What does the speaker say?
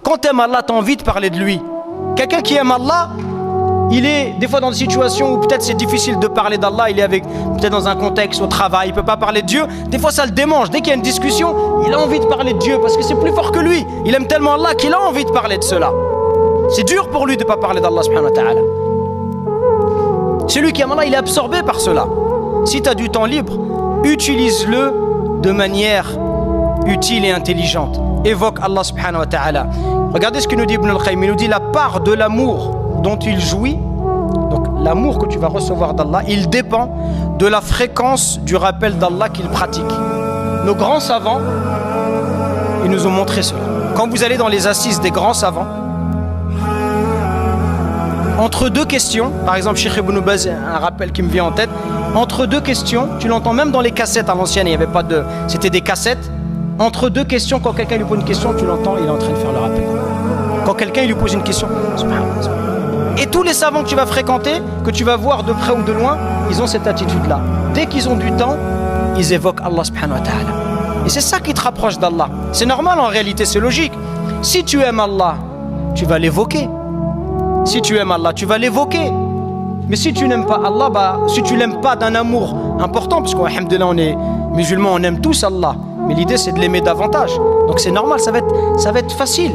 Quand tu aimes Allah, tu as envie de parler de lui. Quelqu'un qui aime Allah, il est des fois dans des situations où peut-être c'est difficile de parler d'Allah, il est avec peut-être dans un contexte au travail, il ne peut pas parler de Dieu. Des fois ça le démange, dès qu'il y a une discussion, il a envie de parler de Dieu parce que c'est plus fort que lui. Il aime tellement Allah qu'il a envie de parler de cela. C'est dur pour lui de ne pas parler d'Allah subhanahu wa ta'ala. Celui qui aime Allah, il est absorbé par cela. Si tu as du temps libre, utilise-le de manière utile et intelligente. Évoque Allah subhanahu wa ta'ala. Regardez ce que nous dit Ibn al-Qayyim. Il nous dit la part de l'amour dont il jouit, donc l'amour que tu vas recevoir d'Allah, il dépend de la fréquence du rappel d'Allah qu'il pratique. Nos grands savants, ils nous ont montré cela. Quand vous allez dans les assises des grands savants, entre deux questions, par exemple Cheikh Ibn Baz, un rappel qui me vient en tête, entre deux questions, tu l'entends même dans les cassettes à l'ancienne, il n'y avait pas de... C'était des cassettes. Entre deux questions, quand quelqu'un lui pose une question, tu l'entends, il est en train de faire le rappel. Quand quelqu'un lui pose une question, et tous les savants que tu vas fréquenter, que tu vas voir de près ou de loin, ils ont cette attitude-là. Dès qu'ils ont du temps, ils évoquent Allah subhanahu wa ta'ala. Et c'est ça qui te rapproche d'Allah. C'est normal en réalité, c'est logique. Si tu aimes Allah, tu vas l'évoquer. Si tu aimes Allah, tu vas l'évoquer. Mais si tu n'aimes pas Allah, si tu l'aimes pas d'un amour important, parce qu'alhamdoulilah on est musulmans, on aime tous Allah, mais l'idée c'est de l'aimer davantage. Donc c'est normal, ça va être facile.